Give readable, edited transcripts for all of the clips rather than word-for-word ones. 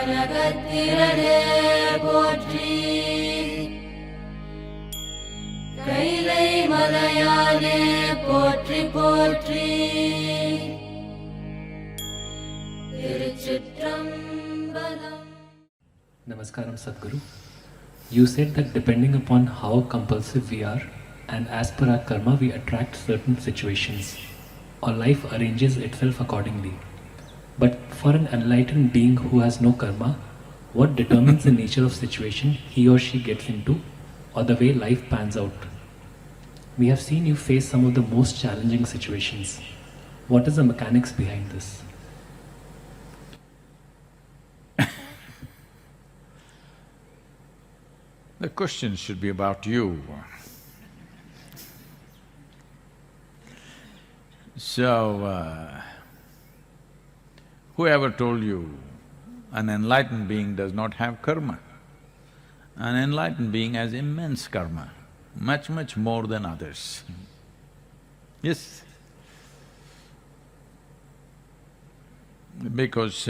கனகத்திரளே போற்றி, கைலை மலையானே போற்றி போற்றி. திருச்சிற்றம்பலம். Namaskaram Sadhguru. You said that depending upon how compulsive we are and as per our karma we attract certain situations, or life arranges itself accordingly. But for an enlightened being who has no karma, what determines the nature of situation he or she gets into, or the way life pans out? We have seen you face some of the most challenging situations. What is the mechanics behind this? The question should be about you. So, whoever told you an enlightened being does not have karma? An enlightened being has immense karma, much more than others. Yes. Because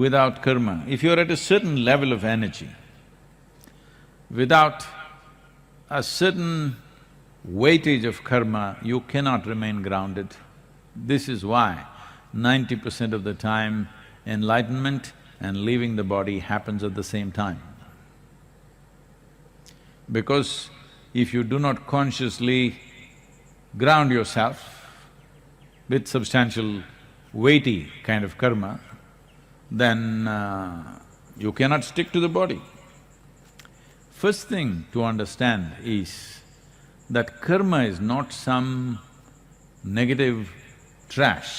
without karma, if you're at a certain level of energy, without a certain weightage of karma, you cannot remain grounded. This is why 90% of the time enlightenment and leaving the body happens at the same time. Because if you do not consciously ground yourself with substantial weighty kind of karma, then you cannot stick to the body. First thing to understand is that karma is not some negative trash.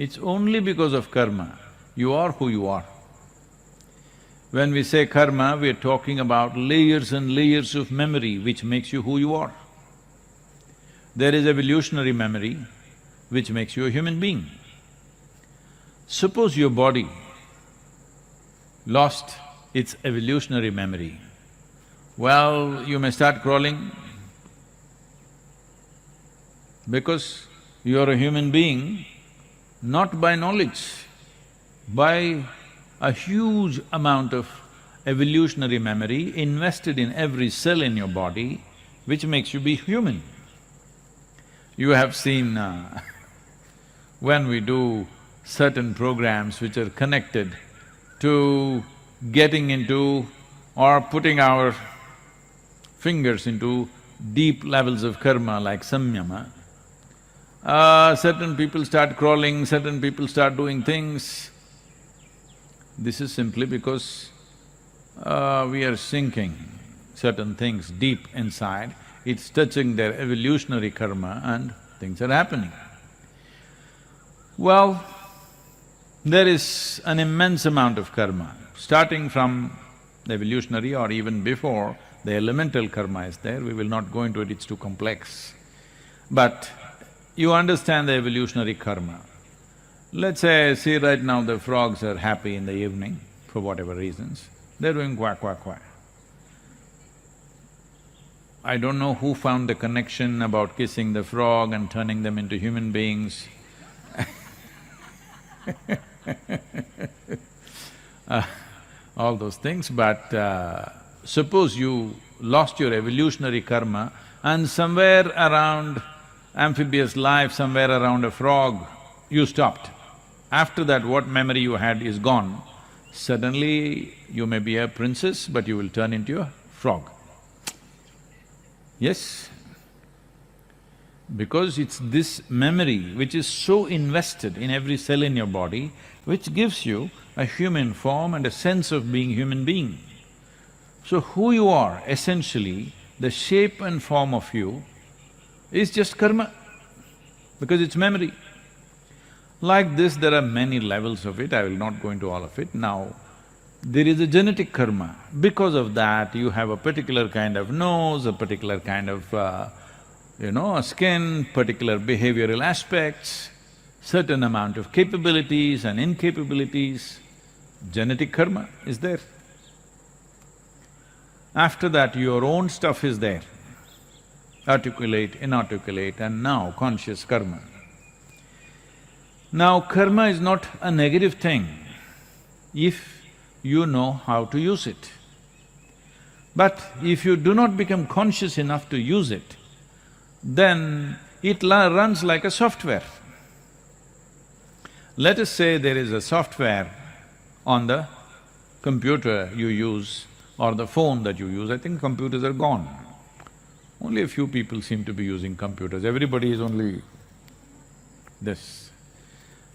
It's only because of karma you are who you are. When we say karma, we are talking about layers and layers of memory which makes you who you are. There is evolutionary memory which makes you a human being. Suppose your body lost its evolutionary memory, well, you may start crawling because you are a human being not by knowledge, by a huge amount of evolutionary memory invested in every cell in your body, which makes you be human. You have seen when we do certain programs which are connected to getting into or putting our fingers into deep levels of karma like samyama, certain people start crawling, certain people start doing things. This is simply because we are sinking certain things deep inside, it's touching their evolutionary karma and things are happening. Well, there is an immense amount of karma, starting from the evolutionary or even before, the elemental karma is there, we will not go into it, it's too complex. But you understand the evolutionary karma. Let's say, see right now the frogs are happy in the evening for whatever reasons, they're doing quack, quack, quack. I don't know who found the connection about kissing the frog and turning them into human beings. All those things, but suppose you lost your evolutionary karma and somewhere around amphibious life, somewhere around a frog, you stopped. After that, what memory you had is gone. Suddenly, you may be a princess, but you will turn into a frog. Yes? Because it's this memory which is so invested in every cell in your body, which gives you a human form and a sense of being human being. So who you are, essentially, the shape and form of you is just karma, because it's memory. Like this, there are many levels of it, I will not go into all of it. Now, there is a genetic karma. Because of that, you have a particular kind of nose, a particular kind of a skin, particular behavioral aspects, certain amount of capabilities and incapabilities. Genetic karma is there. After that, your own stuff is there, articulate, inarticulate, and now conscious karma. Now, karma is not a negative thing if you know how to use it. But if you do not become conscious enough to use it, then it runs like a software. Let us say there is a software on the computer you use or the phone that you use. I think computers are gone. Only a few people seem to be using computers, everybody is only this.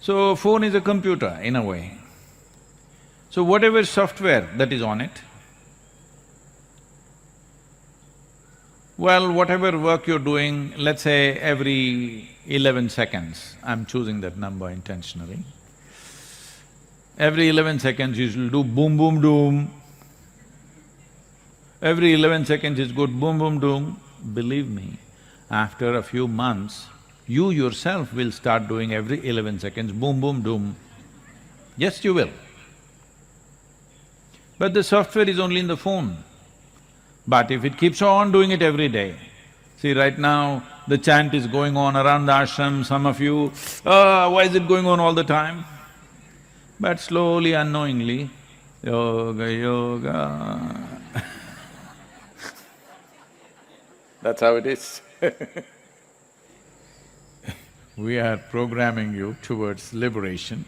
So, phone is a computer in a way. So, whatever software that is on it, well, whatever work you're doing, let's say every 11 seconds, I'm choosing that number intentionally, every 11 seconds you should do boom, boom, doom. Every 11 seconds is good, boom, boom, doom. Believe me, after a few months, you yourself will start doing every 11 seconds, boom, boom, doom. Yes, you will. But the software is only in the phone. But if it keeps on doing it every day, see right now the chant is going on around the ashram, some of you, why is it going on all the time? But slowly, unknowingly, yoga, yoga that's how it is. We are programming you towards liberation.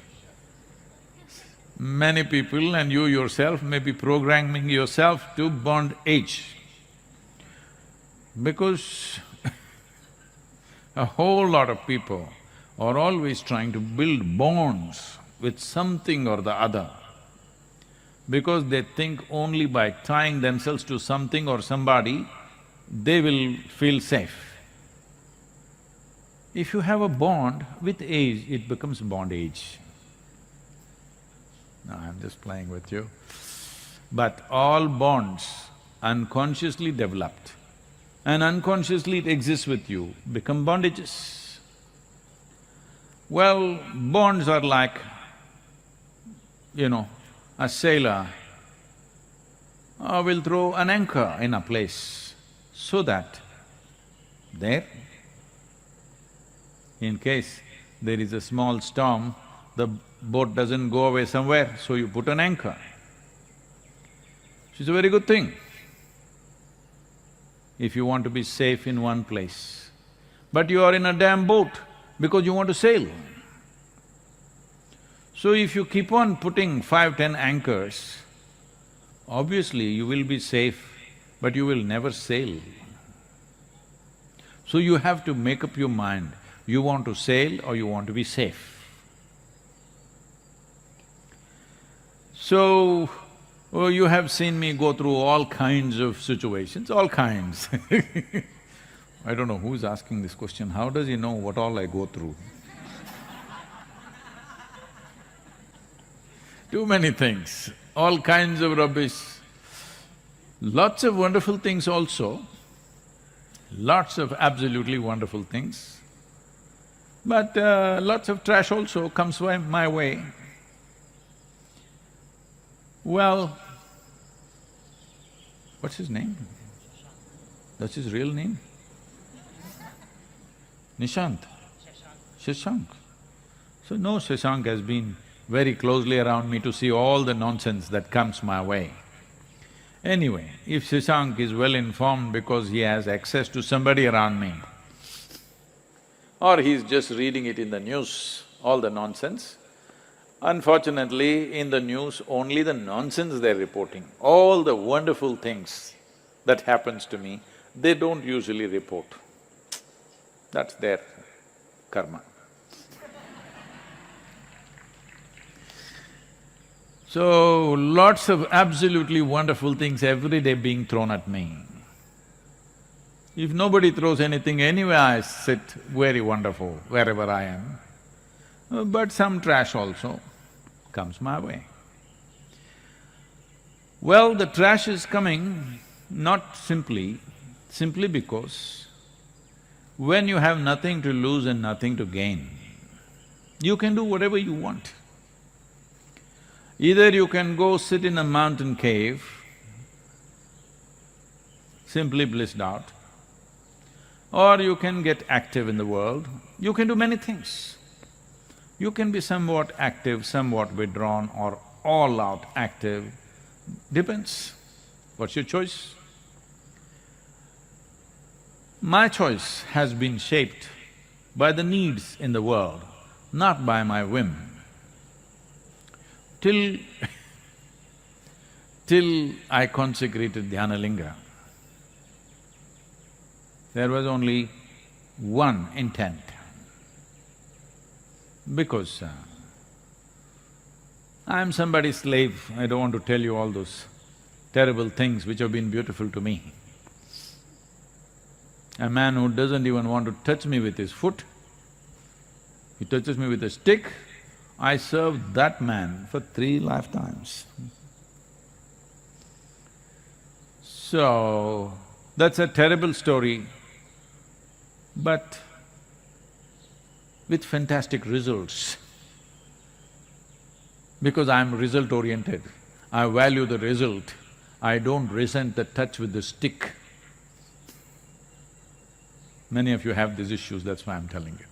Many people and you yourself may be programming yourself to bondage. Because a whole lot of people are always trying to build bonds with something or the other, because they think only by tying themselves to something or somebody, they will feel safe. If you have a bond, with age it becomes bondage. No, I'm just playing with you. But all bonds unconsciously developed and unconsciously it exists with you, become bondages. Well, bonds are like, a sailor will throw an anchor in a place so that there, in case there is a small storm, the boat doesn't go away somewhere, so you put an anchor. It's a very good thing if you want to be safe in one place. But you are in a damn boat because you want to sail. So if you keep on putting 5, 10 anchors, obviously you will be safe, but you will never sail. So you have to make up your mind, you want to sail or you want to be safe. So, you have seen me go through all kinds of situations, all kinds I don't know who's asking this question, how does he know what all I go through? Too many things, all kinds of rubbish, lots of wonderful things also, lots of absolutely wonderful things, but lots of trash also comes my way. Well, what's his name? That's his real name? Nishant? Shashank. So no, Shashank has been very closely around me to see all the nonsense that comes my way. Anyway, if Shashank is well informed because he has access to somebody around me, or he's just reading it in the news, all the nonsense, unfortunately, in the news, only the nonsense they're reporting. All the wonderful things that happens to me, they don't usually report. That's their karma. So, lots of absolutely wonderful things every day being thrown at me. If nobody throws anything, anyway I sit very wonderful wherever I am. But some trash also comes my way. Well, the trash is coming not simply because when you have nothing to lose and nothing to gain, you can do whatever you want. Either you can go sit in a mountain cave, simply blissed out, or you can get active in the world, you can do many things. You can be somewhat active, somewhat withdrawn, or all out active, depends. What's your choice? My choice has been shaped by the needs in the world, not by my whim. Till till I consecrated Dhyanalinga, there was only one intent. Because I'm somebody's slave, I don't want to tell you all those terrible things which have been beautiful to me. A man who doesn't even want to touch me with his foot, he touches me with a stick, I served that man for 3 lifetimes. So, that's a terrible story, but with fantastic results. Because I'm result-oriented, I value the result, I don't resent the touch with the stick. Many of you have these issues, that's why I'm telling you.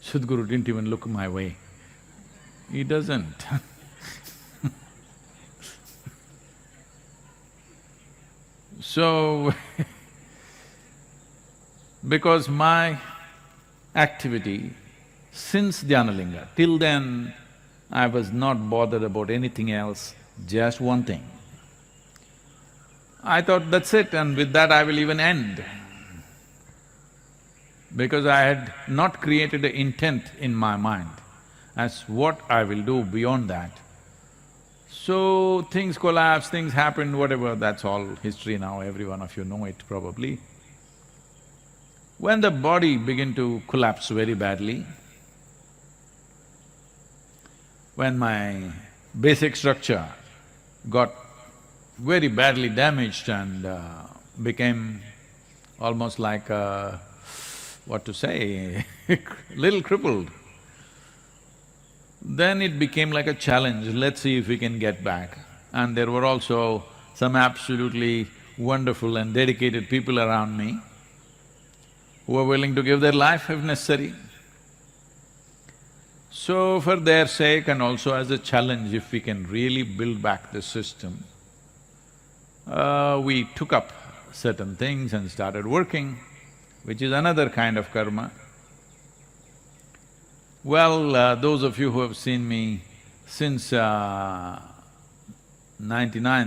Sadhguru didn't even look my way. He doesn't So, because my activity since Dhyanalinga, till then I was not bothered about anything else, just one thing. I thought that's it and with that I will even end. Because I had not created an intent in my mind as what I will do beyond that. So things collapsed, things happened, whatever, that's all history now, every one of you know it probably. When the body began to collapse very badly, when my basic structure got very badly damaged and became almost like what to say, little crippled, then it became like a challenge, let's see if we can get back. And there were also some absolutely wonderful and dedicated people around me who were willing to give their life if necessary. So for their sake and also as a challenge, if we can really build back the system, we took up certain things and started working, which is another kind of karma. Well, those of you who have seen me since 99,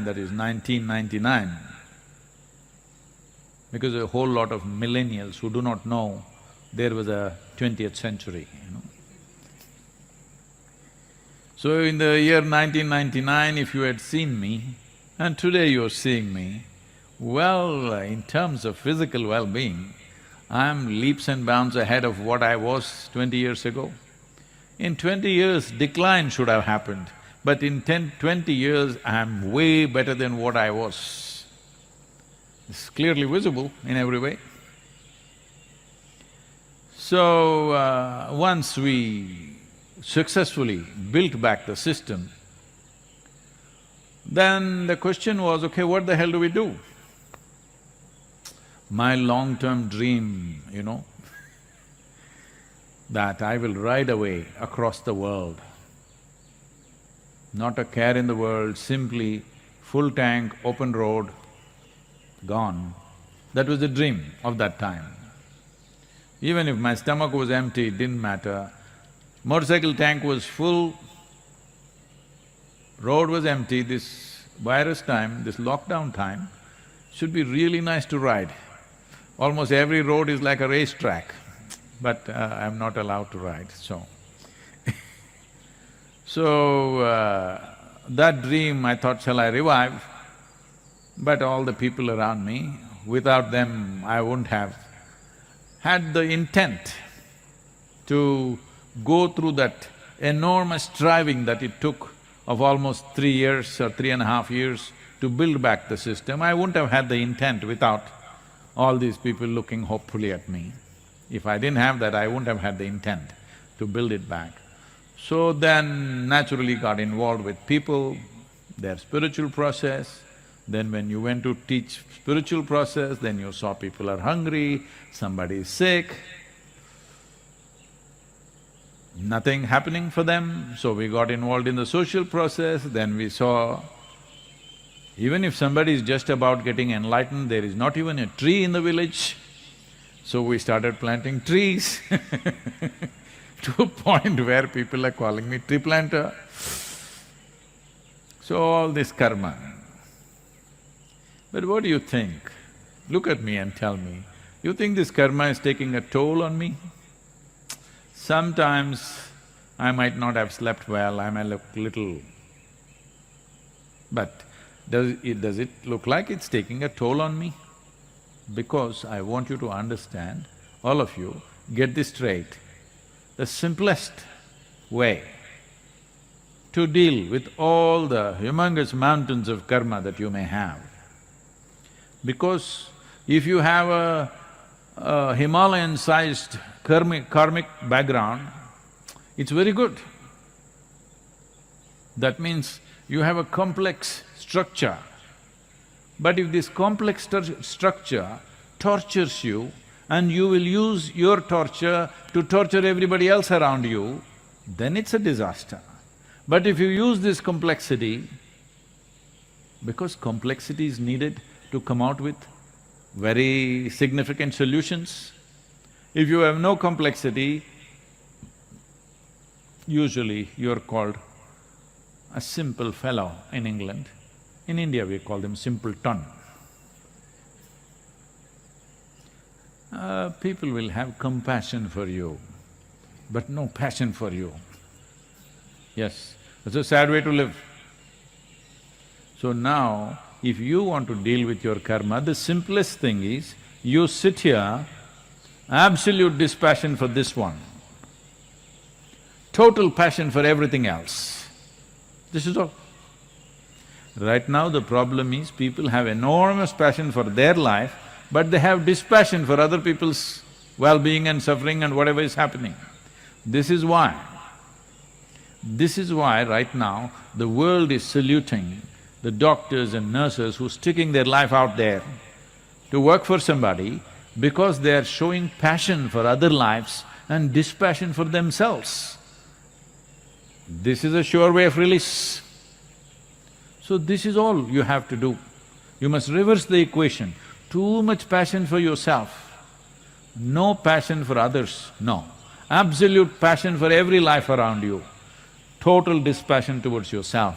that is 1999, because a whole lot of millennials who do not know there was a 20th century, you know. So in the year 1999, if you had seen me, and today you're seeing me, well, in terms of physical well-being, I'm leaps and bounds ahead of what I was 20 years ago. In 20 years, decline should have happened, but in 20 years, I'm way better than what I was. It's clearly visible in every way. So, once we successfully built back the system, then the question was, okay, what the hell do we do? My long-term dream, you know, that I will ride away across the world, not a care in the world, simply full tank, open road, gone. That was the dream of that time. Even if my stomach was empty, it didn't matter. Motorcycle tank was full, road was empty, this virus time, this lockdown time, should be really nice to ride. Almost every road is like a racetrack, but I'm not allowed to ride, so that dream I thought, shall I revive? But all the people around me, without them I wouldn't have had the intent to go through that enormous striving that it took of almost 3 years or 3.5 years to build back the system. I wouldn't have had the intent without all these people looking hopefully at me. If I didn't have that, I wouldn't have had the intent to build it back. So then naturally got involved with people, their spiritual process. Then when you went to teach spiritual process, then you saw people are hungry, somebody is sick. nothing happening for them, so we got involved in the social process. Then we saw even if somebody is just about getting enlightened, there is not even a tree in the village. So we started planting trees to a point where people are calling me tree planter. So all this karma. But what do you think? Look at me and tell me, you think this karma is taking a toll on me? Sometimes I might not have slept well, I may look little… But does it look like it's taking a toll on me? Because I want you to understand, all of you, get this straight. The simplest way to deal with all the humongous mountains of karma that you may have, because if you have a Himalayan-sized karmic background, it's very good. That means you have a complex structure. But if this complex structure tortures you and you will use your torture to torture everybody else around you, then it's a disaster. But if you use this complexity, because complexity is needed to come out with very significant solutions. If you have no complexity, usually you're called a simple fellow in England. In India, we call them simpleton. People will have compassion for you, but no passion for you. Yes, it's a sad way to live. So now, if you want to deal with your karma, the simplest thing is, you sit here, absolute dispassion for this one, total passion for everything else. This is all. Right now the problem is, people have enormous passion for their life, but they have dispassion for other people's well-being and suffering and whatever is happening. This is why right now the world is saluting the doctors and nurses who are sticking their life out there to work for somebody, because they are showing passion for other lives and dispassion for themselves. This is a sure way of release. So this is all you have to do. You must reverse the equation. Too much passion for yourself, no passion for others, no. Absolute passion for every life around you, total dispassion towards yourself.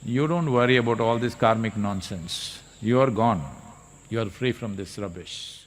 You don't worry about all this karmic nonsense. You are gone. You are free from this rubbish.